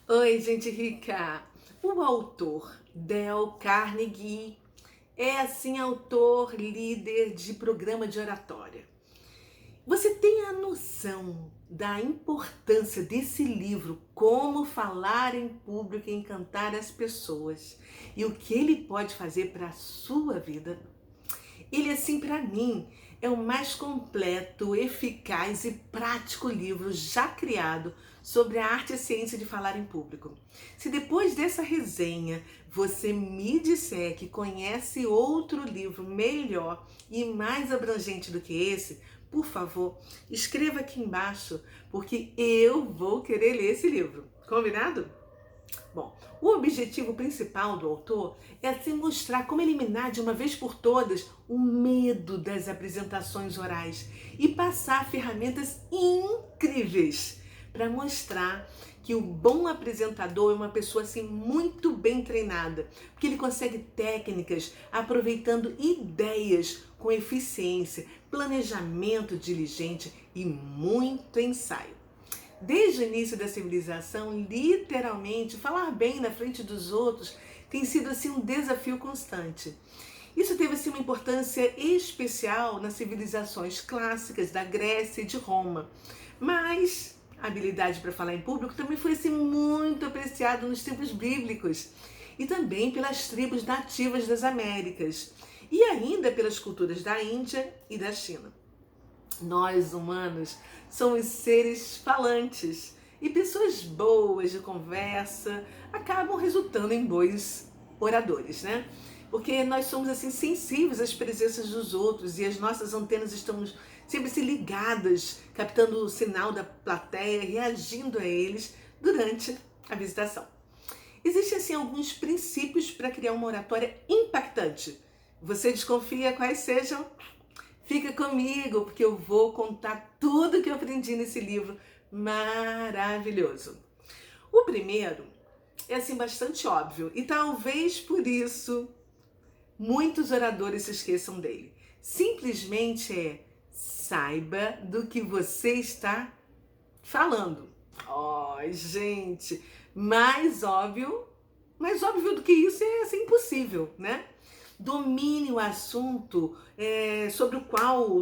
Oi, gente rica! O autor Dale Carnegie é, assim, autor líder de programa de oratória. Você tem a noção da importância desse livro, Como Falar em Público e Encantar as Pessoas, e o que ele pode fazer para a sua vida? Ele, assim, para mim, é o mais completo, eficaz e prático livro já criado sobre a arte e a ciência de falar em público. Se depois dessa resenha você me disser que conhece outro livro melhor e mais abrangente do que esse, por favor, escreva aqui embaixo, porque eu vou querer ler esse livro. Combinado? Bom, o objetivo principal do autor é assim mostrar como eliminar de uma vez por todas o medo das apresentações orais e passar ferramentas incríveis para mostrar que o bom apresentador é uma pessoa assim muito bem treinada, porque ele consegue técnicas aproveitando ideias com eficiência, planejamento diligente e muito ensaio. Desde o início da civilização, literalmente, falar bem na frente dos outros tem sido assim um desafio constante. Isso teve assim uma importância especial nas civilizações clássicas da Grécia e de Roma. Mas a habilidade para falar em público também foi assim muito apreciada nos tempos bíblicos e também pelas tribos nativas das Américas e ainda pelas culturas da Índia e da China. Nós, humanos, somos seres falantes e pessoas boas de conversa acabam resultando em bons oradores, né? Porque nós somos assim sensíveis às presenças dos outros e as nossas antenas estão sempre se ligadas, captando o sinal da plateia, reagindo a eles durante a visitação. Existem assim alguns princípios para criar uma oratória impactante. Você desconfia quais sejam? Fica comigo, porque eu vou contar tudo que eu aprendi nesse livro maravilhoso. O primeiro é assim bastante óbvio e talvez por isso muitos oradores se esqueçam dele. Simplesmente é: saiba do que você está falando. Gente, mais óbvio do que isso é assim, impossível, né? Domine o assunto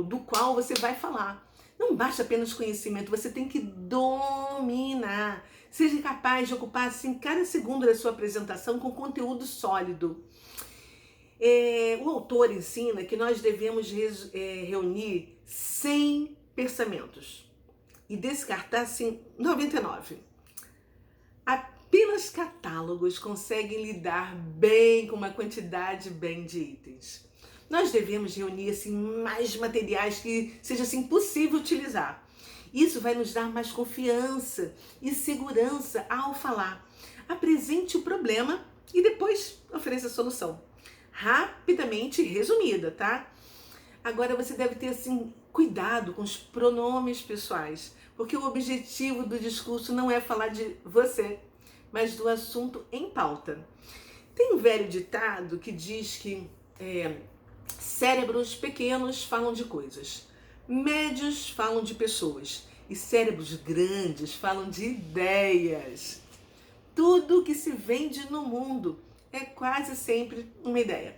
do qual você vai falar. Não basta apenas conhecimento, você tem que dominar. Seja capaz de ocupar assim, cada segundo da sua apresentação com conteúdo sólido. O autor ensina que nós devemos reunir 100 pensamentos e descartar assim 99. Apenas catálogos conseguem lidar bem com uma quantidade bem de itens. Nós devemos reunir assim mais materiais que seja assim possível utilizar. Isso vai nos dar mais confiança e segurança ao falar. Apresente o problema e depois ofereça a solução. Rapidamente resumida, tá? Agora você deve ter assim cuidado com os pronomes pessoais, porque o objetivo do discurso não é falar de você, mas do assunto em pauta. Tem um velho ditado que diz que cérebros pequenos falam de coisas, médios falam de pessoas e cérebros grandes falam de ideias. Tudo que se vende no mundo é quase sempre uma ideia.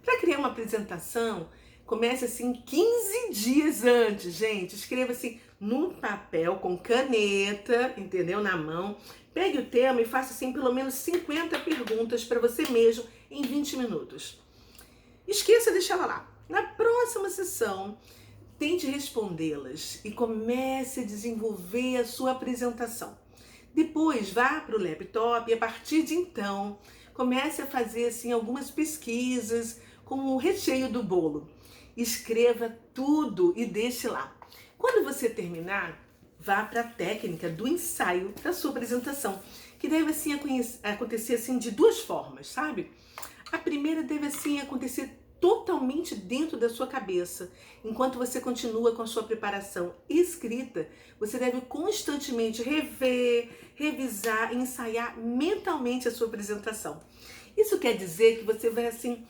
Para criar uma apresentação, comece assim 15 dias antes, gente. Escreva assim num papel com caneta, entendeu? Na mão. Pegue o tema e faça assim pelo menos 50 perguntas para você mesmo em 20 minutos. Esqueça de deixá-la lá. Na próxima sessão, tente respondê-las e comece a desenvolver a sua apresentação. Depois vá para o laptop e a partir de então comece a fazer assim algumas pesquisas com o recheio do bolo. Escreva tudo e deixe lá. Quando você terminar, vá para a técnica do ensaio da sua apresentação, que deve assim acontecer assim de duas formas, sabe? A primeira deve assim acontecer totalmente dentro da sua cabeça. Enquanto você continua com a sua preparação escrita, você deve constantemente rever, revisar, ensaiar mentalmente a sua apresentação. Isso quer dizer que você vai assim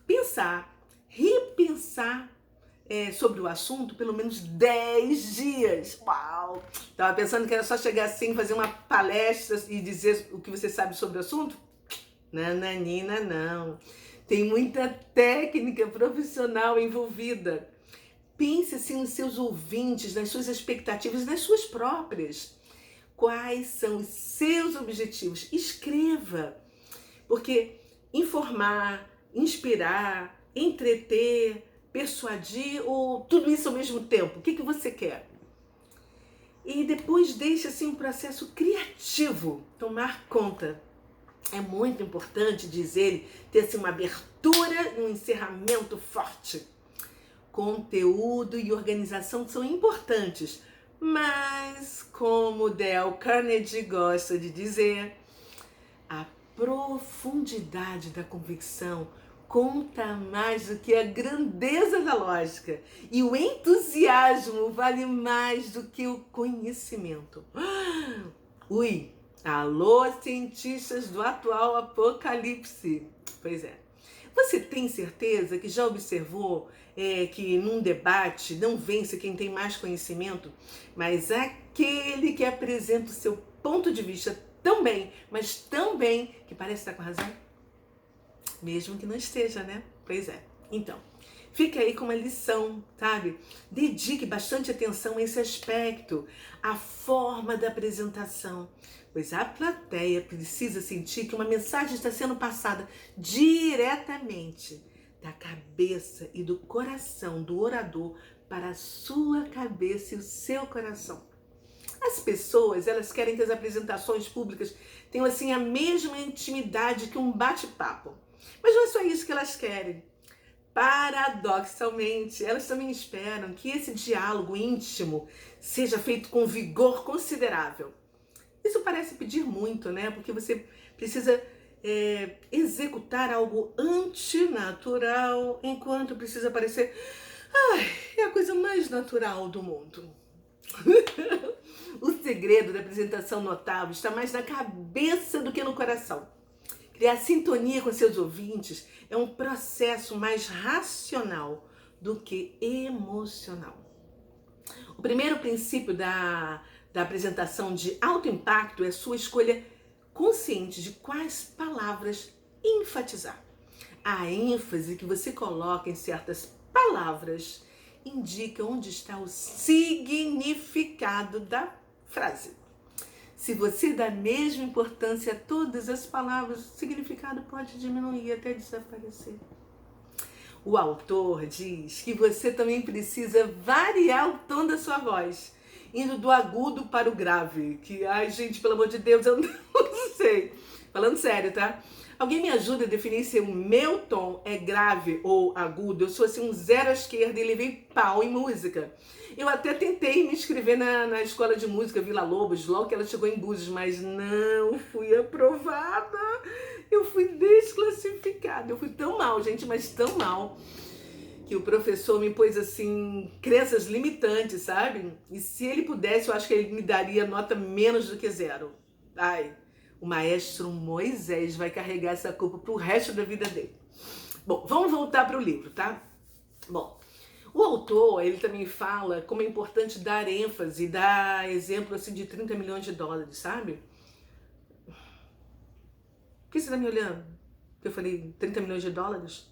pensar, repensar sobre o assunto pelo menos 10 dias. Uau! Tava pensando que era só chegar assim, fazer uma palestra e dizer o que você sabe sobre o assunto? Nananina, não. Tem muita técnica profissional envolvida. Pense assim nos seus ouvintes, nas suas expectativas, nas suas próprias. Quais são os seus objetivos? Escreva. Porque informar, inspirar, entreter, persuadir ou tudo isso ao mesmo tempo? O que você quer? E depois deixe assim um processo criativo tomar conta. É muito importante, diz ele, ter assim, uma abertura e um encerramento forte. Conteúdo e organização são importantes, mas, como Dale Carnegie gosta de dizer, a profundidade da convicção conta mais do que a grandeza da lógica. E o entusiasmo vale mais do que o conhecimento. Ui! Alô, cientistas do atual apocalipse. Pois é. Você tem certeza que já observou que num debate não vence quem tem mais conhecimento, mas aquele que apresenta o seu ponto de vista tão bem, mas tão bem, que parece estar com razão? Mesmo que não esteja, né? Pois é. Então, fica aí com uma lição, sabe? Dedique bastante atenção a esse aspecto, a forma da apresentação, pois a plateia precisa sentir que uma mensagem está sendo passada diretamente da cabeça e do coração do orador para a sua cabeça e o seu coração. As pessoas, elas querem que as apresentações públicas tenham assim a mesma intimidade que um bate-papo. Mas não é só isso que elas querem. Paradoxalmente, elas também esperam que esse diálogo íntimo seja feito com vigor considerável. Isso parece pedir muito, né? Porque você precisa executar algo antinatural, enquanto precisa parecer é a coisa mais natural do mundo. O segredo da apresentação notável está mais na cabeça do que no coração. Criar sintonia com seus ouvintes é um processo mais racional do que emocional. O primeiro princípio da apresentação de alto impacto é sua escolha consciente de quais palavras enfatizar. A ênfase que você coloca em certas palavras indica onde está o significado da frase. Se você dá a mesma importância a todas as palavras, o significado pode diminuir até desaparecer. O autor diz que você também precisa variar o tom da sua voz, indo do agudo para o grave, que, ai gente, pelo amor de Deus, eu não sei. Falando sério, tá? Alguém me ajuda a definir se o meu tom é grave ou agudo? Eu sou assim um zero à esquerda e levei pau em música. Eu até tentei me inscrever na escola de música Vila Lobos, logo que ela chegou em Búzios, mas não fui aprovada. Eu fui desclassificada. Eu fui tão mal, gente, mas tão mal, que o professor me pôs assim, crenças limitantes, sabe? E se ele pudesse, eu acho que ele me daria nota menos do que 0. Ai, o maestro Moisés vai carregar essa culpa pro resto da vida dele. Bom, vamos voltar para o livro, tá? Bom, o autor, ele também fala como é importante dar ênfase, dar exemplo assim de 30 milhões de dólares, sabe? Por que você tá me olhando? Eu falei 30 milhões de dólares?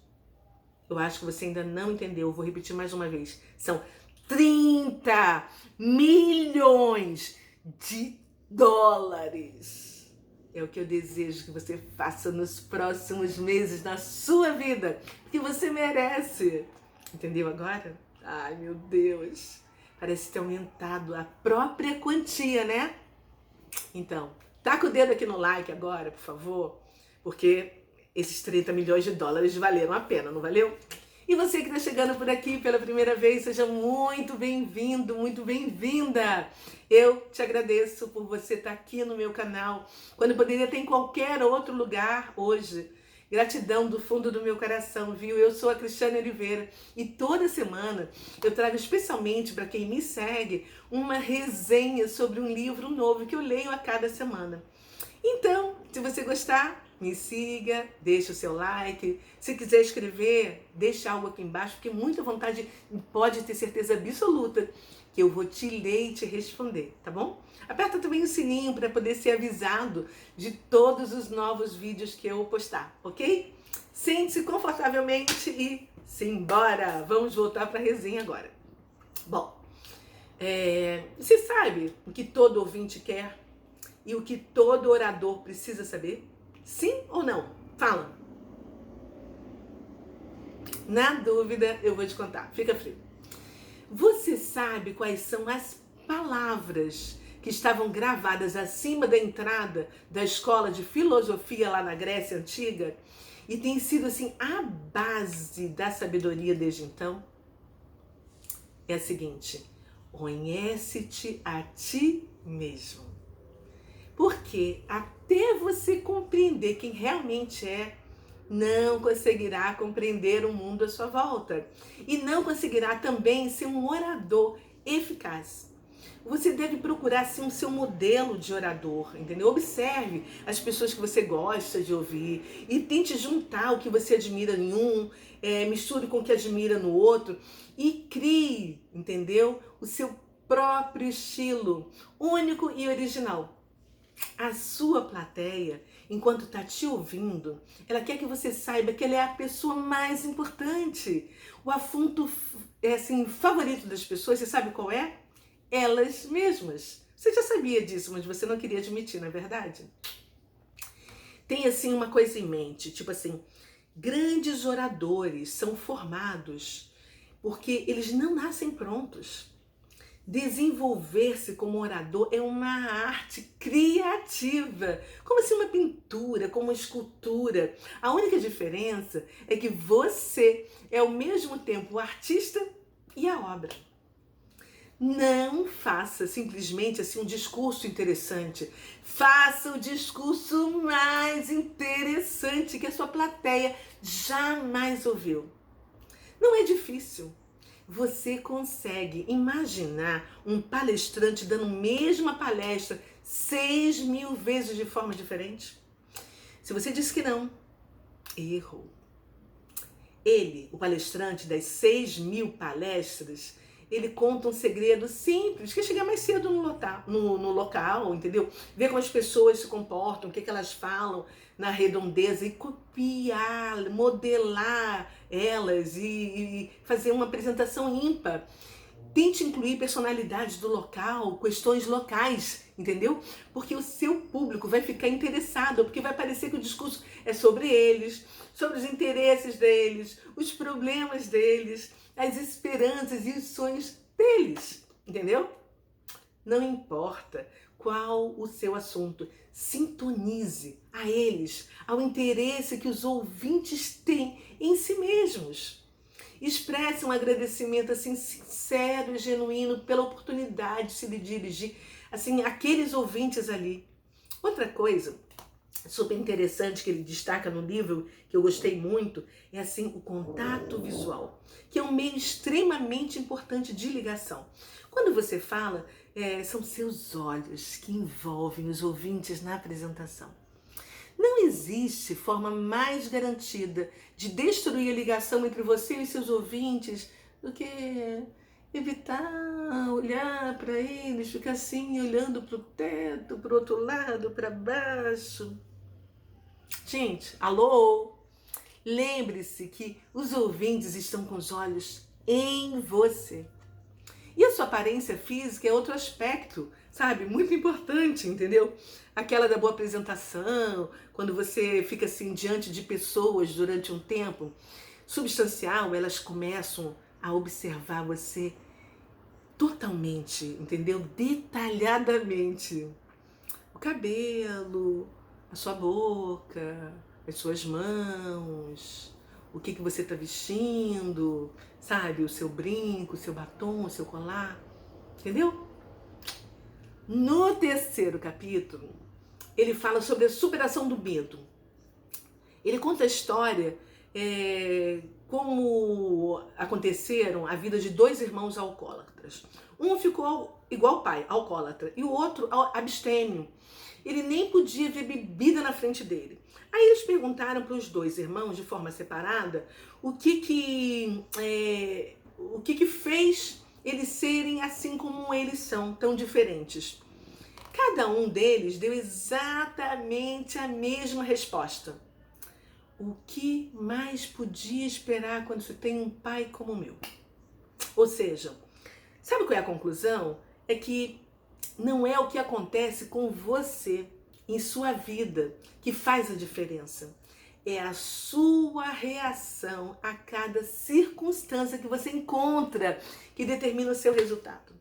Eu acho que você ainda não entendeu, eu vou repetir mais uma vez. São 30 milhões de dólares. É o que eu desejo que você faça nos próximos meses na sua vida, porque você merece. Entendeu agora? Ai, meu Deus. Parece ter aumentado a própria quantia, né? Então, taca o dedo aqui no like agora, por favor, porque esses 30 milhões de dólares valeram a pena, não valeu? E você que está chegando por aqui pela primeira vez, seja muito bem-vindo, muito bem-vinda. Eu te agradeço por você estar aqui no meu canal, quando poderia ter em qualquer outro lugar hoje. Gratidão do fundo do meu coração, viu? Eu sou a Cristiane Oliveira e toda semana eu trago especialmente para quem me segue uma resenha sobre um livro novo que eu leio a cada semana. Então, se você gostar, me siga, deixa o seu like. Se quiser escrever, deixa algo aqui embaixo, porque muita vontade, pode ter certeza absoluta que eu vou te ler e te responder, tá bom? Aperta também o sininho para poder ser avisado de todos os novos vídeos que eu postar, ok? Sente-se confortavelmente e simbora! Vamos voltar para a resenha agora. Bom, você sabe o que todo ouvinte quer e o que todo orador precisa saber? Sim ou não? Fala! Na dúvida, eu vou te contar. Fica frio. Você sabe quais são as palavras que estavam gravadas acima da entrada da escola de filosofia lá na Grécia Antiga e tem sido assim a base da sabedoria desde então? É a seguinte: conhece-te a ti mesmo. Porque até você compreender quem realmente é, não conseguirá compreender o mundo à sua volta. E não conseguirá também ser um orador eficaz. Você deve procurar assim, o seu modelo de orador, entendeu? Observe as pessoas que você gosta de ouvir e tente juntar o que você admira em um, misture com o que admira no outro e crie, entendeu? O seu próprio estilo, único e original. A sua plateia, enquanto está te ouvindo, ela quer que você saiba que ela é a pessoa mais importante. O assunto assim, favorito das pessoas, você sabe qual é? Elas mesmas. Você já sabia disso, mas você não queria admitir, não é verdade? Tem assim uma coisa em mente, tipo assim, grandes oradores são formados porque eles não nascem prontos. Desenvolver-se como orador é uma arte criativa, como assim uma pintura, como uma escultura. A única diferença é que você é ao mesmo tempo o artista e a obra. Não faça simplesmente assim um discurso interessante. Faça o discurso mais interessante que a sua plateia jamais ouviu. Não é difícil. Você consegue imaginar um palestrante dando a mesma palestra 6.000 vezes de forma diferente? Se você disse que não, errou. Ele, o palestrante das 6.000 palestras, ele conta um segredo simples, que é chegar mais cedo no local, entendeu? Ver como as pessoas se comportam, o que elas falam na redondeza e copiar, modelar elas e fazer uma apresentação ímpar. Tente incluir personalidades do local, questões locais, entendeu? Porque o seu público vai ficar interessado, porque vai parecer que o discurso é sobre eles, sobre os interesses deles, os problemas deles, as esperanças e os sonhos deles, entendeu? Não importa qual o seu assunto, sintonize a eles, ao interesse que os ouvintes têm em si mesmos. Expresse um agradecimento assim sincero e genuíno pela oportunidade de se dirigir assim àqueles ouvintes ali. Outra coisa super interessante que ele destaca no livro, que eu gostei muito, é assim o contato visual, que é um meio extremamente importante de ligação. Quando você fala, são seus olhos que envolvem os ouvintes na apresentação. Não existe forma mais garantida de destruir a ligação entre você e seus ouvintes do que evitar olhar para eles, ficar assim, olhando para o teto, para o outro lado, para baixo. Gente, alô? Lembre-se que os ouvintes estão com os olhos em você. E a sua aparência física é outro aspecto, sabe? Muito importante, entendeu? Aquela da boa apresentação, quando você fica assim diante de pessoas durante um tempo substancial, elas começam a observar você totalmente, entendeu? Detalhadamente. O cabelo, a sua boca, as suas mãos, o que você está vestindo, sabe? O seu brinco, o seu batom, o seu colar, entendeu? No terceiro capítulo, ele fala sobre a superação do medo. Ele conta a história, como aconteceram a vida de dois irmãos alcoólatras. Um ficou igual o pai, alcoólatra, e o outro abstêmio. Ele nem podia ver bebida na frente dele. Aí eles perguntaram para os dois irmãos, de forma separada, o que fez eles serem assim como eles são, tão diferentes. Cada um deles deu exatamente a mesma resposta. O que mais podia esperar quando se tem um pai como o meu? Ou seja, sabe qual é a conclusão? É que não é o que acontece com você em sua vida que faz a diferença. É a sua reação a cada circunstância que você encontra que determina o seu resultado.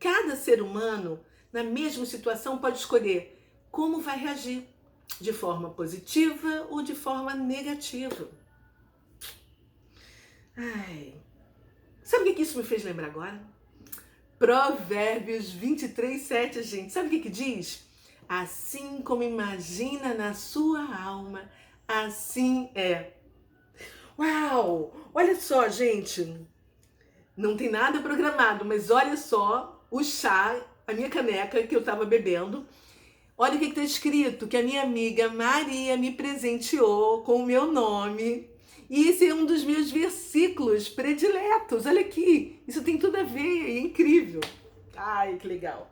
Cada ser humano, na mesma situação, pode escolher como vai reagir, de forma positiva ou de forma negativa. Ai, sabe o que isso me fez lembrar agora? Provérbios 23:7, gente. Sabe o que diz? Assim como imagina na sua alma, assim é. Uau! Olha só, gente. Não tem nada programado, mas olha só o chá, a minha caneca que eu estava bebendo. Olha o que está escrito, que a minha amiga Maria me presenteou com o meu nome. E esse é um dos meus versículos prediletos. Olha aqui, isso tem tudo a ver, é incrível. Ai, que legal.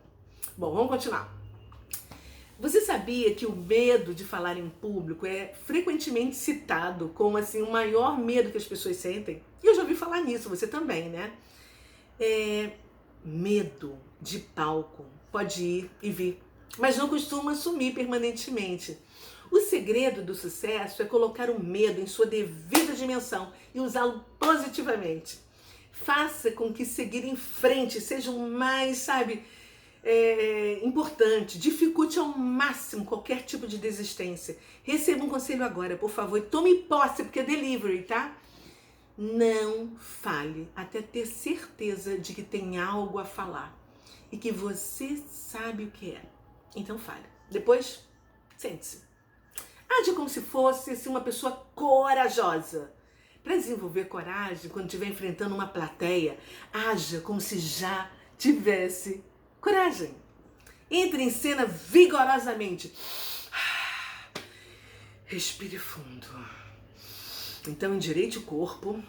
Bom, vamos continuar. Você sabia que o medo de falar em público é frequentemente citado como assim, o maior medo que as pessoas sentem? E eu já ouvi falar nisso, você também, né? Medo de palco pode ir e vir, mas não costuma sumir permanentemente. O segredo do sucesso é colocar o medo em sua devida dimensão e usá-lo positivamente. Faça com que seguir em frente seja o mais, importante. Dificulte ao máximo qualquer tipo de desistência. Receba um conselho agora, por favor, e tome posse, porque é delivery, tá? Não fale até ter certeza de que tem algo a falar e que você sabe o que é. Então fale. Depois, sente-se. Age como se fosse assim, uma pessoa corajosa. Para desenvolver coragem, quando estiver enfrentando uma plateia, haja como se já tivesse coragem. Entre em cena vigorosamente. Respire fundo. Então endireite o corpo,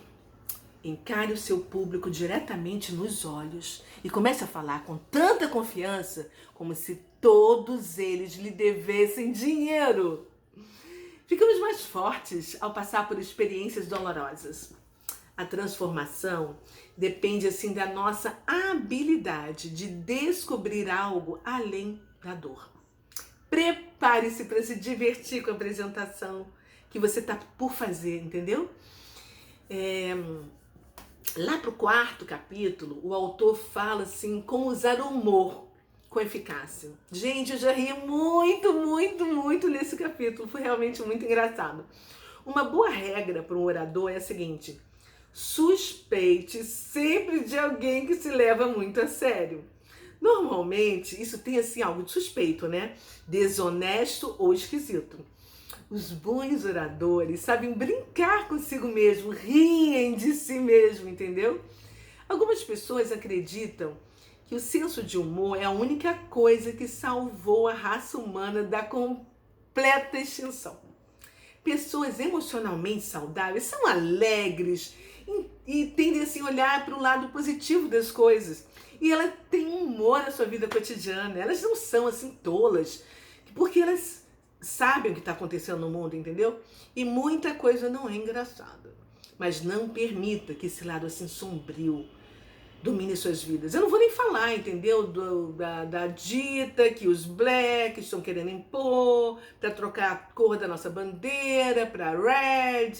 encare o seu público diretamente nos olhos e comece a falar com tanta confiança como se todos eles lhe devessem dinheiro. Ficamos mais fortes ao passar por experiências dolorosas. A transformação depende assim da nossa habilidade de descobrir algo além da dor. Prepare-se para se divertir com a apresentação que você está por fazer, entendeu? Lá pro 4º capítulo, o autor fala assim, como usar o humor com eficácia. Gente, eu já ri muito nesse capítulo, foi realmente muito engraçado. Uma boa regra para um orador é a seguinte: suspeite sempre de alguém que se leva muito a sério. Normalmente, isso tem assim algo de suspeito, né? Desonesto ou esquisito. Os bons oradores sabem brincar consigo mesmo, riem de si mesmo, entendeu? Algumas pessoas acreditam que o senso de humor é a única coisa que salvou a raça humana da completa extinção. Pessoas emocionalmente saudáveis são alegres e tendem assim, a olhar para o lado positivo das coisas. E elas têm humor na sua vida cotidiana. Elas não são assim tolas, porque elas sabem o que está acontecendo no mundo, entendeu? E muita coisa não é engraçada. Mas não permita que esse lado assim sombrio domine suas vidas. Eu não vou nem falar, entendeu? Da dita que os blacks estão querendo impor para trocar a cor da nossa bandeira para red.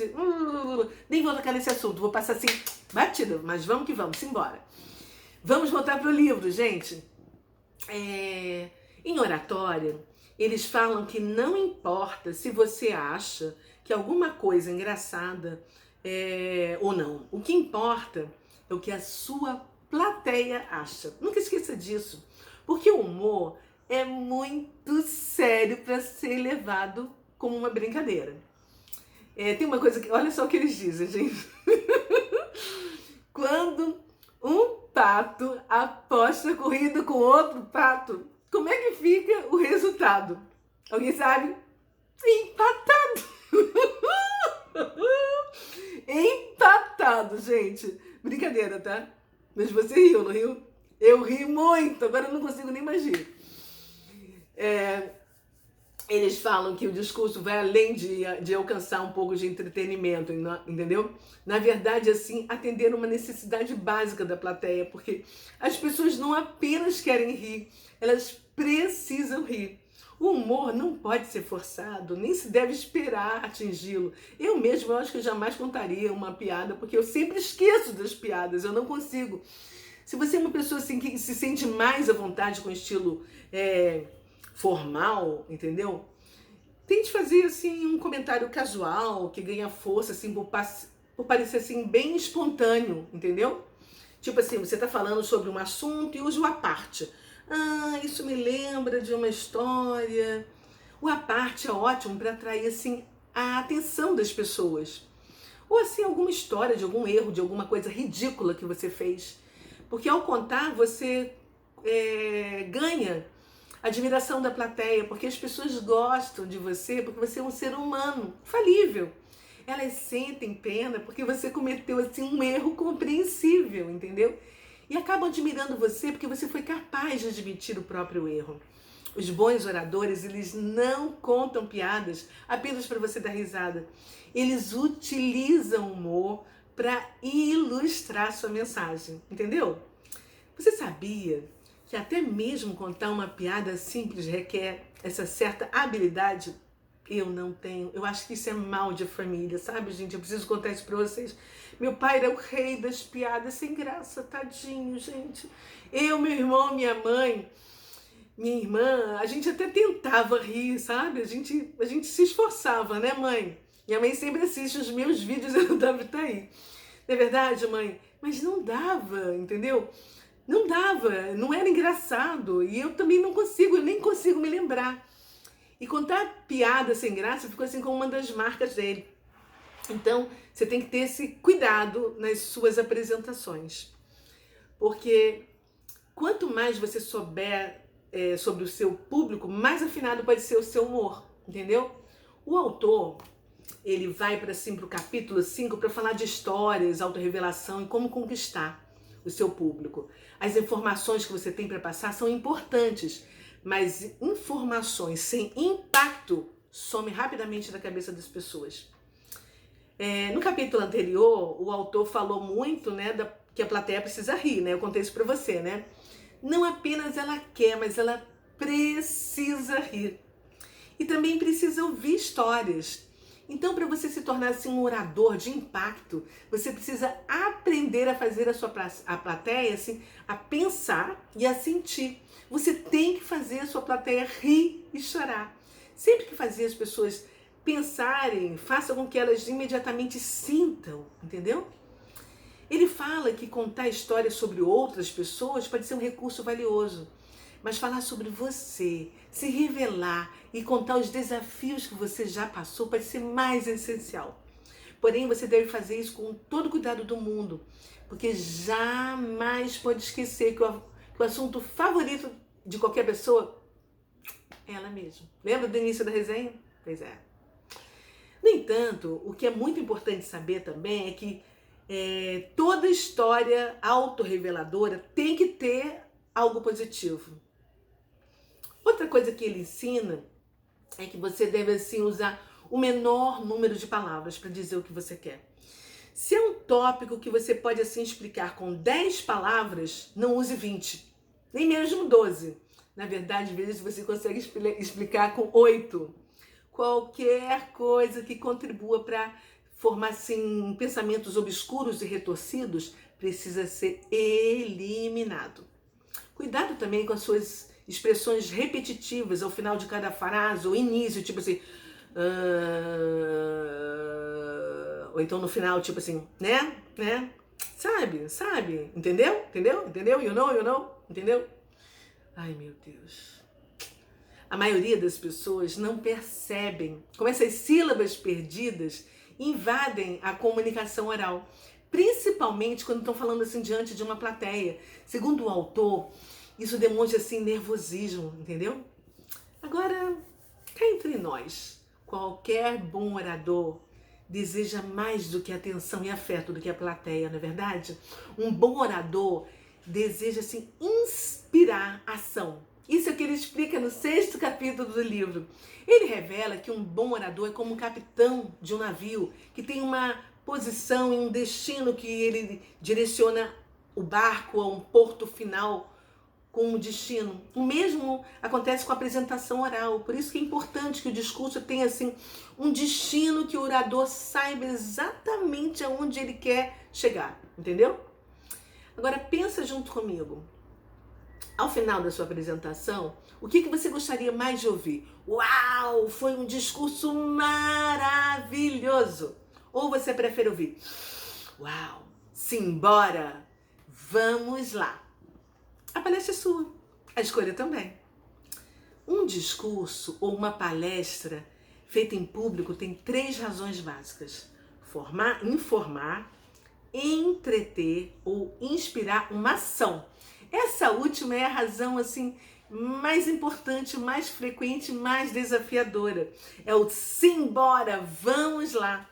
Nem vou tocar nesse assunto, vou passar assim, batida, mas vamos que vamos, simbora. Vamos voltar para o livro, gente. Em oratória, eles falam que não importa se você acha que alguma coisa é engraçada ou não. O que importa é o que a sua plateia acha. Nunca esqueça disso. Porque o humor é muito sério para ser levado como uma brincadeira. Tem uma coisa que... Olha só o que eles dizem, gente. Quando um pato aposta corrida com outro pato, como é que fica o resultado? Alguém sabe? Empatado. Empatado, gente. Brincadeira, tá? Mas você riu, não riu? Eu ri muito, agora eu não consigo nem mais rir. Eles falam que o discurso vai além de alcançar um pouco de entretenimento, entendeu? Na verdade, assim, atender uma necessidade básica da plateia, porque as pessoas não apenas querem rir, elas precisam rir. O humor não pode ser forçado, nem se deve esperar atingi-lo. Eu mesmo, eu acho que eu jamais contaria uma piada, porque eu sempre esqueço das piadas, eu não consigo. Se você é uma pessoa assim que se sente mais à vontade com estilo formal, entendeu? Tente fazer assim um comentário casual, que ganha força assim por parecer assim bem espontâneo, entendeu? Tipo assim, você tá falando sobre um assunto e usa o à parte. Ah, isso me lembra de uma história. O à parte é ótimo para atrair assim a atenção das pessoas. Ou assim alguma história de algum erro, de alguma coisa ridícula que você fez. Porque ao contar, você ganha admiração da plateia, porque as pessoas gostam de você, porque você é um ser humano falível. Elas sentem pena porque você cometeu assim um erro compreensível, entendeu? E acabam admirando você porque você foi capaz de admitir o próprio erro. Os bons oradores, eles não contam piadas apenas para você dar risada. Eles utilizam o humor para ilustrar sua mensagem, entendeu? Você sabia que até mesmo contar uma piada simples requer essa certa habilidade? Eu não tenho. Eu acho que isso é mal de família, sabe, gente? Eu preciso contar isso pra vocês. Meu pai era o rei das piadas sem graça, tadinho, gente. Eu, meu irmão, minha mãe, minha irmã, a gente até tentava rir, sabe? A gente se esforçava, né, mãe? Minha mãe sempre assiste os meus vídeos, ela deve estar aí. Não é verdade, mãe? Mas não dava, entendeu? Não dava, não era engraçado. E eu também não consigo, eu nem consigo me lembrar. E contar piada sem graça ficou assim como uma das marcas dele. Então, você tem que ter esse cuidado nas suas apresentações. Porque quanto mais você souber sobre o seu público, mais afinado pode ser o seu humor, entendeu? O autor, ele vai para o capítulo 5 para falar de histórias, autorrevelação e como conquistar o seu público. As informações que você tem para passar são importantes, mas informações sem impacto somem rapidamente da cabeça das pessoas. No capítulo anterior, o autor falou muito, né, que a plateia precisa rir, né? Eu contei isso para você, né? Não apenas ela quer, mas ela precisa rir. E também precisa ouvir histórias. Então, para você se tornar assim, um orador de impacto, você precisa aprender a fazer a plateia assim, a pensar e a sentir. Você tem que fazer a sua plateia rir e chorar. Sempre que fazer as pessoas pensarem, faça com que elas imediatamente sintam, entendeu? Ele fala que contar histórias sobre outras pessoas pode ser um recurso valioso, mas falar sobre você, se revelar e contar os desafios que você já passou pode ser mais essencial. Porém, você deve fazer isso com todo o cuidado do mundo, porque jamais pode esquecer que o assunto favorito de qualquer pessoa é ela mesma. Lembra do início da resenha? Pois é. No entanto, o que é muito importante saber também é que toda história autorreveladora tem que ter algo positivo. Outra coisa que ele ensina é que você deve assim usar o menor número de palavras para dizer o que você quer. Se é um tópico que você pode assim explicar com 10 palavras, não use 20, nem mesmo 12. Na verdade, às vezes você consegue explicar com 8. Qualquer coisa que contribua para formar assim pensamentos obscuros e retorcidos precisa ser eliminado. Cuidado também com as suas expressões repetitivas ao final de cada frase ou início, tipo assim, ou então no final, tipo assim, né? Sabe? Entendeu? You know? Entendeu? Ai, meu Deus. A maioria das pessoas não percebem como essas sílabas perdidas invadem a comunicação oral, principalmente quando estão falando assim diante de uma plateia. Segundo o autor, isso demonstra assim nervosismo, entendeu? Agora, Cá entre nós, qualquer bom orador deseja mais do que atenção e afeto do que a plateia, não é verdade? Um bom orador deseja, assim, inspirar ação. Isso é o que ele explica no 6º capítulo do livro. Ele revela que um bom orador é como um capitão de um navio que tem uma posição e um destino que ele direciona o barco a um porto final com um destino. O mesmo acontece com a apresentação oral. Por isso que é importante que o discurso tenha, assim, um destino, que o orador saiba exatamente aonde ele quer chegar. Entendeu? Agora pensa junto comigo. Ao final da sua apresentação, o que você gostaria mais de ouvir? Uau, foi um discurso maravilhoso! Ou você prefere ouvir? Uau, simbora, vamos lá. A palestra é sua, a escolha também. Um discurso ou uma palestra feita em público tem 3 razões básicas: informar, entreter ou inspirar uma ação. Essa última é a razão, assim, mais importante, mais frequente, mais desafiadora. É o simbora, vamos lá.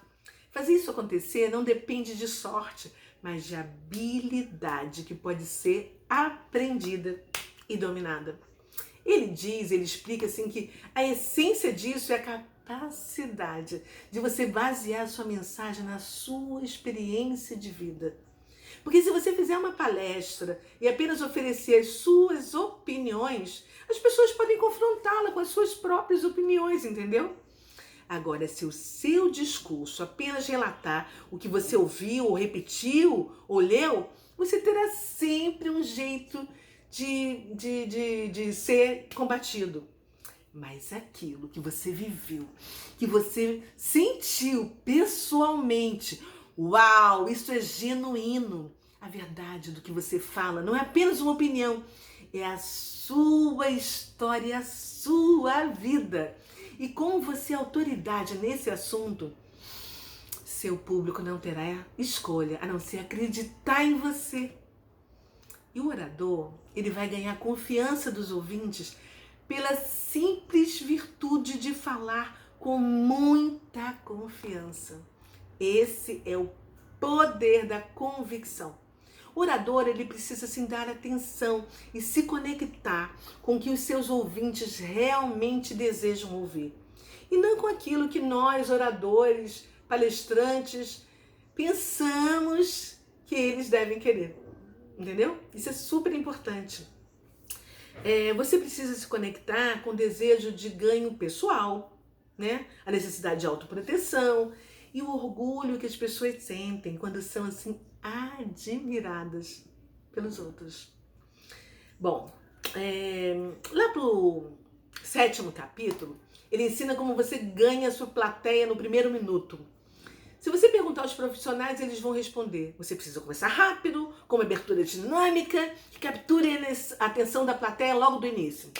Fazer isso acontecer não depende de sorte, mas de habilidade que pode ser aprendida e dominada. Ele explica assim que a essência disso é a capacidade de você basear a sua mensagem na sua experiência de vida. Porque se você fizer uma palestra e apenas oferecer as suas opiniões, as pessoas podem confrontá-la com as suas próprias opiniões, entendeu? Agora, se o seu discurso apenas relatar o que você ouviu, ou repetiu, ou leu, você terá sempre um jeito de ser combatido. Mas aquilo que você viveu, que você sentiu pessoalmente, uau, isso é genuíno. A verdade do que você fala não é apenas uma opinião, é a sua história, a sua vida. E como você é autoridade nesse assunto, seu público não terá escolha a não ser acreditar em você. E o orador, ele vai ganhar a confiança dos ouvintes pela simples virtude de falar com muita confiança. Esse é o poder da convicção. O orador, ele precisa, assim, dar atenção e se conectar com o que os seus ouvintes realmente desejam ouvir. E não com aquilo que nós, oradores, palestrantes, pensamos que eles devem querer. Entendeu? Isso é super importante. Você precisa se conectar com o desejo de ganho pessoal, né? A necessidade de autoproteção e o orgulho que as pessoas sentem quando são, assim, admiradas pelos outros. Bom, lá pro 7º capítulo, ele ensina como você ganha a sua plateia no primeiro minuto. Se você perguntar aos profissionais, eles vão responder: você precisa começar rápido, com uma abertura dinâmica, que capture a atenção da plateia logo do início.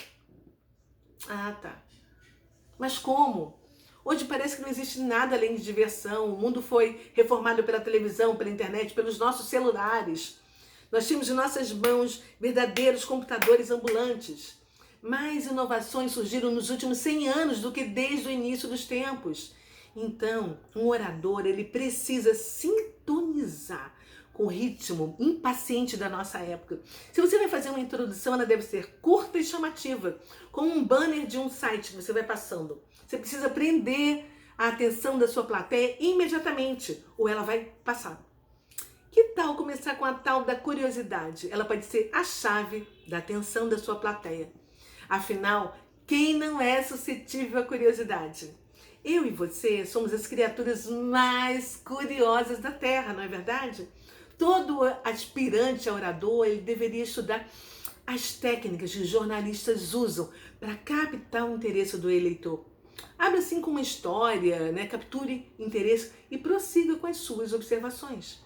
Ah, tá. Mas como? Hoje parece que não existe nada além de diversão. O mundo foi reformado pela televisão, pela internet, pelos nossos celulares. Nós temos em nossas mãos verdadeiros computadores ambulantes. Mais inovações surgiram nos últimos 100 anos do que desde o início dos tempos. Então, um orador, ele precisa sintonizar com o ritmo impaciente da nossa época. Se você vai fazer uma introdução, ela deve ser curta e chamativa, como um banner de um site que você vai passando. Você precisa prender a atenção da sua plateia imediatamente, ou ela vai passar. Que tal começar com a tal da curiosidade? Ela pode ser a chave da atenção da sua plateia. Afinal, quem não é suscetível à curiosidade? Eu e você somos as criaturas mais curiosas da Terra, não é verdade? Todo aspirante a orador, ele deveria estudar as técnicas que os jornalistas usam para captar o interesse do eleitor. Abra assim com uma história, né? Capture interesse e prossiga com as suas observações.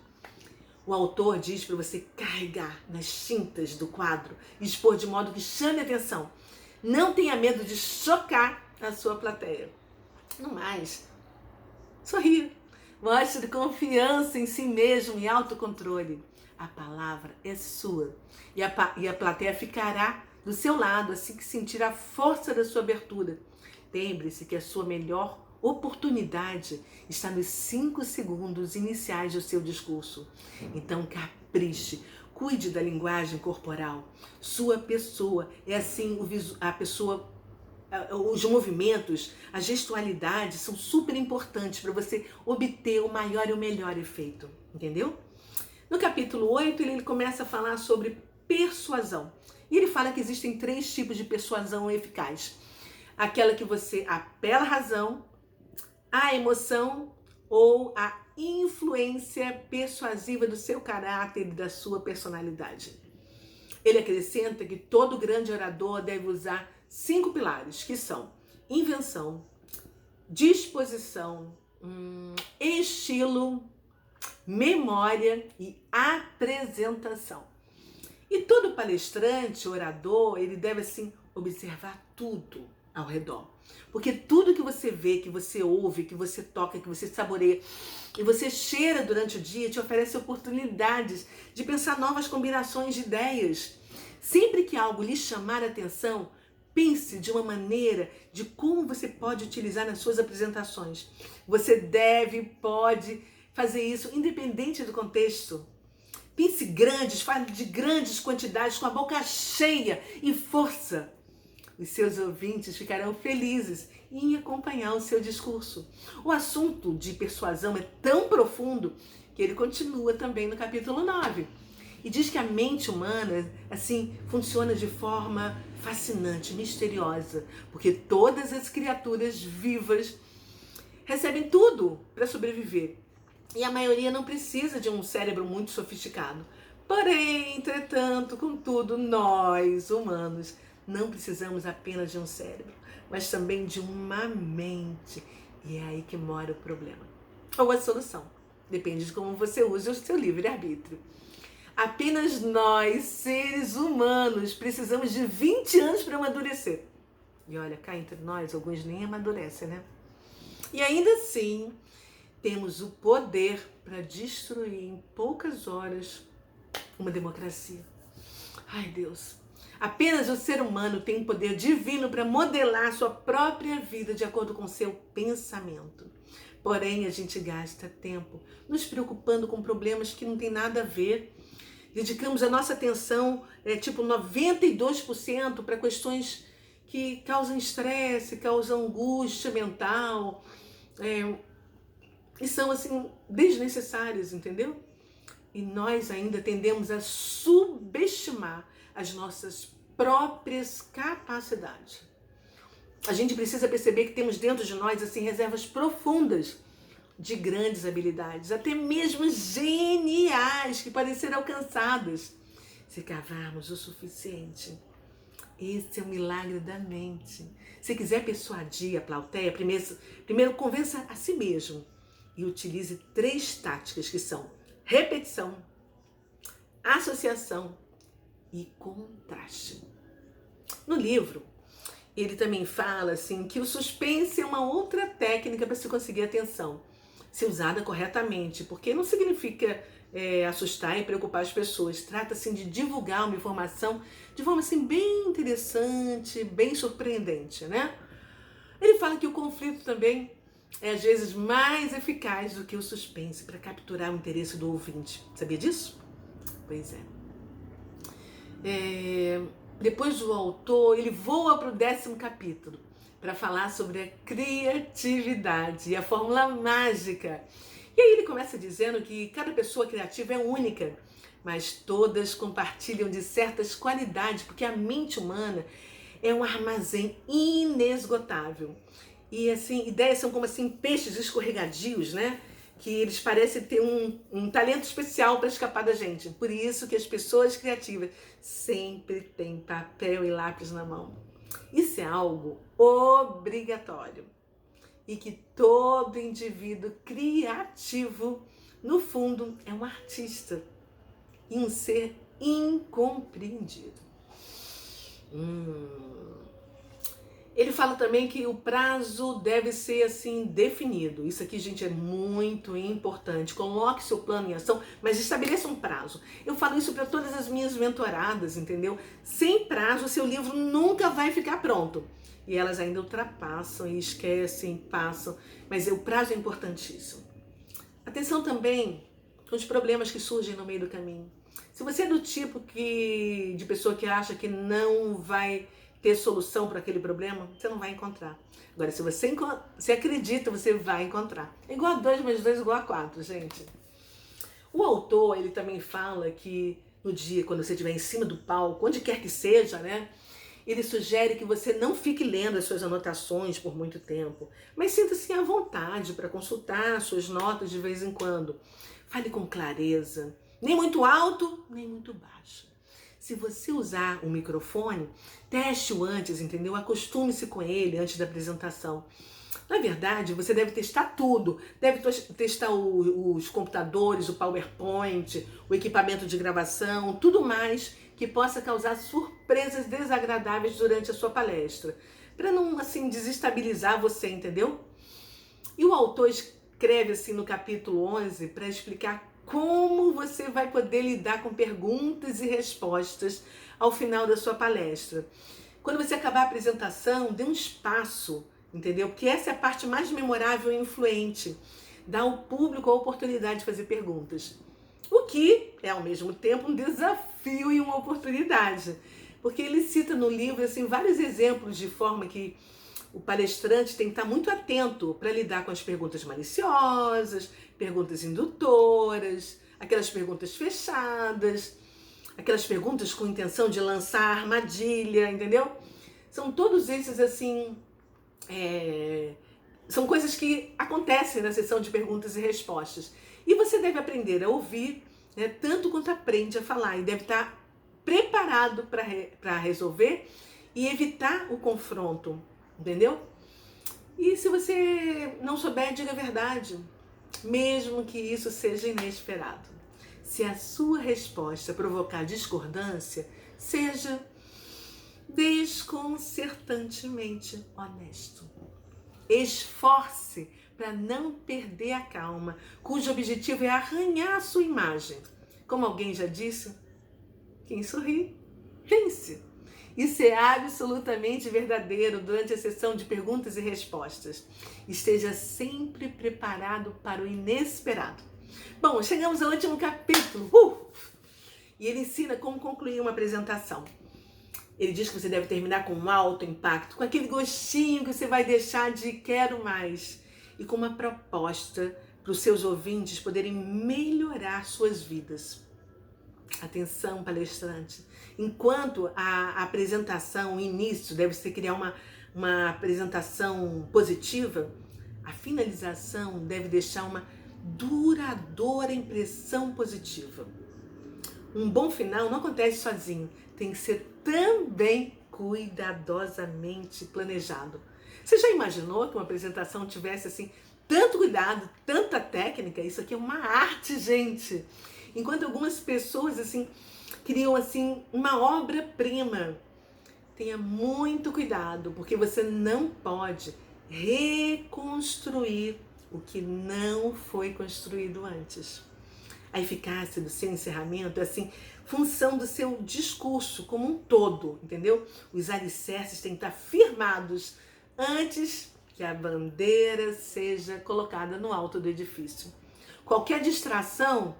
O autor diz para você carregar nas tintas do quadro e expor de modo que chame a atenção. Não tenha medo de chocar a sua plateia. No mais, sorria. Mostre confiança em si mesmo e autocontrole. A palavra é sua e a plateia ficará do seu lado assim que sentir a força da sua abertura. Lembre-se que a sua melhor oportunidade está nos 5 segundos iniciais do seu discurso. Então, capriche, cuide da linguagem corporal. Sua pessoa é assim, a pessoa, os movimentos, a gestualidade são super importantes para você obter o maior e o melhor efeito, entendeu? No capítulo 8, ele começa a falar sobre persuasão. E ele fala que existem 3 tipos de persuasão eficaz. Aquela que você apela à razão, à emoção ou à influência persuasiva do seu caráter e da sua personalidade. Ele acrescenta que todo grande orador deve usar 5 pilares, que são invenção, disposição, estilo, memória e apresentação. E todo palestrante, orador, ele deve assim observar tudo ao redor. Porque tudo que você vê, que você ouve, que você toca, que você saboreia e você cheira durante o dia te oferece oportunidades de pensar novas combinações de ideias. Sempre que algo lhe chamar a atenção, pense de uma maneira de como você pode utilizar nas suas apresentações. Você pode fazer isso independente do contexto. Pense grandes, fale de grandes quantidades com a boca cheia e força. Os seus ouvintes ficarão felizes em acompanhar o seu discurso. O assunto de persuasão é tão profundo que ele continua também no capítulo 9. E diz que a mente humana, assim, funciona de forma fascinante, misteriosa, porque todas as criaturas vivas recebem tudo para sobreviver. E a maioria não precisa de um cérebro muito sofisticado. Porém, entretanto, contudo, nós, humanos, não precisamos apenas de um cérebro, mas também de uma mente. E é aí que mora o problema. Ou a solução. Depende de como você usa o seu livre-arbítrio. Apenas nós, seres humanos, precisamos de 20 anos para amadurecer. E olha, cá entre nós, alguns nem amadurecem, né? E ainda assim, temos o poder para destruir em poucas horas uma democracia. Ai, Deus. Apenas o ser humano tem um poder divino para modelar sua própria vida de acordo com seu pensamento. Porém, a gente gasta tempo nos preocupando com problemas que não tem nada a ver. Dedicamos a nossa atenção, tipo 92% para questões que causam estresse, causam angústia mental, e são assim desnecessárias, entendeu? E nós ainda tendemos a subestimar as nossas próprias capacidades. A gente precisa perceber que temos dentro de nós assim reservas profundas de grandes habilidades, até mesmo geniais, que podem ser alcançadas se cavarmos o suficiente. Esse é o milagre da mente. Se quiser persuadir a plateia, primeiro convença a si mesmo e utilize 3 táticas que são repetição, associação e contraste. No livro, ele também fala assim que o suspense é uma outra técnica para se conseguir atenção, se usada corretamente, porque não significa assustar e preocupar as pessoas. Trata-se de divulgar uma informação de forma assim bem interessante, bem surpreendente, né? Ele fala que o conflito também é às vezes mais eficaz do que o suspense para capturar o interesse do ouvinte. Sabia disso? Pois é. Depois o autor, ele voa para o 10º capítulo para falar sobre a criatividade e a fórmula mágica. E aí ele começa dizendo que cada pessoa criativa é única, mas todas compartilham de certas qualidades, porque a mente humana é um armazém inesgotável. E assim, ideias são como assim peixes escorregadios, né? Que eles parecem ter um talento especial para escapar da gente. Por isso que as pessoas criativas sempre têm papel e lápis na mão. Isso é algo obrigatório. E que todo indivíduo criativo, no fundo, é um artista e um ser incompreendido. Ele fala também que o prazo deve ser assim definido. Isso aqui, gente, é muito importante. Coloque seu plano em ação, mas estabeleça um prazo. Eu falo isso para todas as minhas mentoradas, entendeu? Sem prazo, seu livro nunca vai ficar pronto. e elas ainda ultrapassam e esquecem, passam, mas o prazo é importantíssimo. Atenção também com os problemas que surgem no meio do caminho. Se você é do tipo de pessoa que acha que não vai ter solução para aquele problema, você não vai encontrar. Agora, se você acredita, você vai encontrar. É igual a 2 mais 2 igual a 4, gente. O autor, ele também fala que no dia, quando você estiver em cima do palco, onde quer que seja, né? Ele sugere que você não fique lendo as suas anotações por muito tempo, mas sinta-se à vontade para consultar suas notas de vez em quando. Fale com clareza, nem muito alto, nem muito baixo. Se você usar um microfone, teste-o antes, entendeu? Acostume-se com ele antes da apresentação. Na verdade, você deve testar tudo. Deve testar os computadores, o PowerPoint, o equipamento de gravação, tudo mais que possa causar surpresas desagradáveis durante a sua palestra, para não, assim, desestabilizar você, entendeu? E o autor escreve, assim, no capítulo 11, para explicar como você vai poder lidar com perguntas e respostas ao final da sua palestra. Quando você acabar a apresentação, dê um espaço, entendeu? Porque essa é a parte mais memorável e influente. Dá ao público a oportunidade de fazer perguntas. O que é, ao mesmo tempo, um desafio e uma oportunidade. Porque ele cita no livro, assim, vários exemplos de forma que o palestrante tem que estar muito atento para lidar com as perguntas maliciosas, perguntas indutoras, aquelas perguntas fechadas, aquelas perguntas com intenção de lançar armadilha, entendeu? São todos esses, assim, são coisas que acontecem na sessão de perguntas e respostas. E você deve aprender a ouvir, né, tanto quanto aprende a falar, e deve estar preparado para resolver e evitar o confronto, entendeu? E se você não souber, diga a verdade, mesmo que isso seja inesperado. Se a sua resposta provocar discordância, seja desconcertantemente honesto. Esforce para não perder a calma, cujo objetivo é arranhar a sua imagem. Como alguém já disse, quem sorri, vence. Isso é absolutamente verdadeiro durante a sessão de perguntas e respostas. Esteja sempre preparado para o inesperado. Bom, chegamos ao último capítulo. E ele ensina como concluir uma apresentação. Ele diz que você deve terminar com um alto impacto, com aquele gostinho que você vai deixar de quero mais. E com uma proposta para os seus ouvintes poderem melhorar suas vidas. Atenção, palestrante. Enquanto a apresentação, o início, deve ser criar uma apresentação positiva, a finalização deve deixar uma duradoura impressão positiva. Um bom final não acontece sozinho, tem que ser também cuidadosamente planejado. Você já imaginou que uma apresentação tivesse assim tanto cuidado, tanta técnica? Isso aqui é uma arte, gente. Enquanto algumas pessoas assim criam assim uma obra-prima, tenha muito cuidado, porque você não pode reconstruir o que não foi construído antes. A eficácia do seu encerramento é assim, função do seu discurso como um todo, entendeu? Os alicerces têm que estar firmados antes que a bandeira seja colocada no alto do edifício. Qualquer distração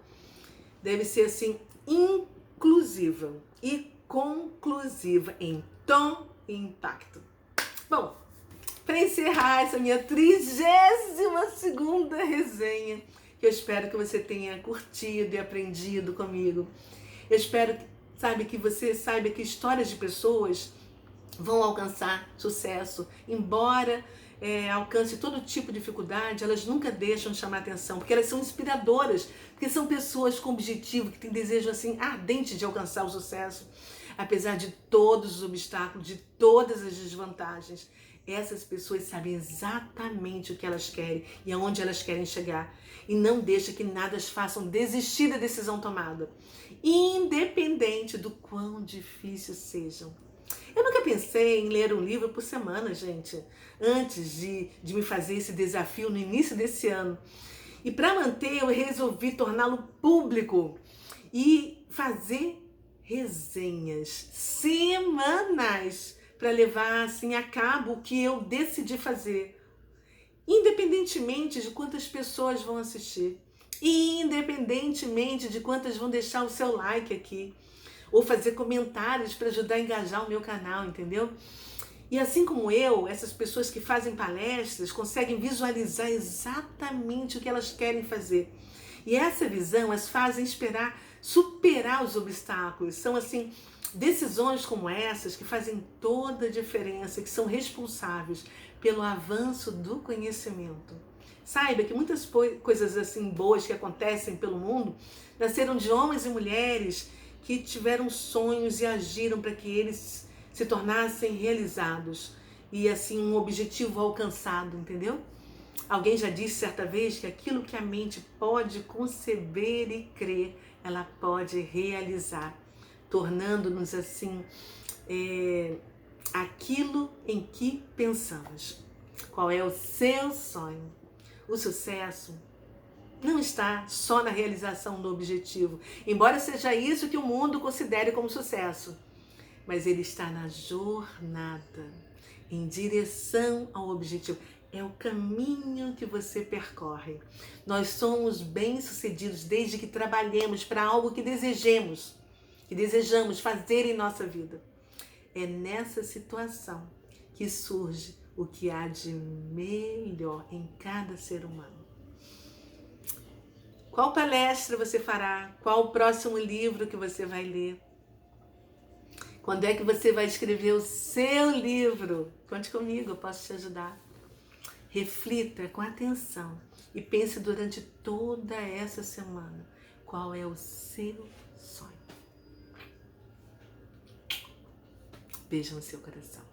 deve ser assim inclusiva e conclusiva em tom e impacto. Bom, para encerrar essa minha 32ª resenha, que eu espero que você tenha curtido e aprendido comigo. Eu espero, que você saiba que histórias de pessoas vão alcançar sucesso, embora alcance todo tipo de dificuldade, elas nunca deixam de chamar atenção, porque elas são inspiradoras, porque são pessoas com objetivo, que têm desejo assim ardente de alcançar o sucesso, apesar de todos os obstáculos, de todas as desvantagens. Essas pessoas sabem exatamente o que elas querem e aonde elas querem chegar, e não deixa que nada as façam desistir da decisão tomada, independente do quão difícil sejam. Eu nunca pensei em ler um livro por semana, gente, antes de me fazer esse desafio no início desse ano. E para manter, eu resolvi torná-lo público e fazer resenhas semanais para levar assim a cabo o que eu decidi fazer, independentemente de quantas pessoas vão assistir, e independentemente de quantas vão deixar o seu like aqui, ou fazer comentários para ajudar a engajar o meu canal, entendeu? E assim como eu, essas pessoas que fazem palestras conseguem visualizar exatamente o que elas querem fazer. E essa visão as fazem superar os obstáculos. São assim, decisões como essas que fazem toda a diferença, que são responsáveis pelo avanço do conhecimento. Saiba que muitas coisas assim boas que acontecem pelo mundo nasceram de homens e mulheres que tiveram sonhos e agiram para que eles se tornassem realizados e assim um objetivo alcançado, entendeu? Alguém já disse certa vez que aquilo que a mente pode conceber e crer, ela pode realizar, tornando-nos assim aquilo em que pensamos. Qual é o seu sonho? O sucesso não está só na realização do objetivo, embora seja isso que o mundo considere como sucesso, mas ele está na jornada, em direção ao objetivo. É o caminho que você percorre. Nós somos bem-sucedidos desde que trabalhemos para algo que desejamos fazer em nossa vida. É nessa situação que surge o que há de melhor em cada ser humano. Qual palestra você fará? Qual o próximo livro que você vai ler? Quando é que você vai escrever o seu livro? Conte comigo, eu posso te ajudar. Reflita com atenção e pense durante toda essa semana qual é o seu sonho. Beijo no seu coração.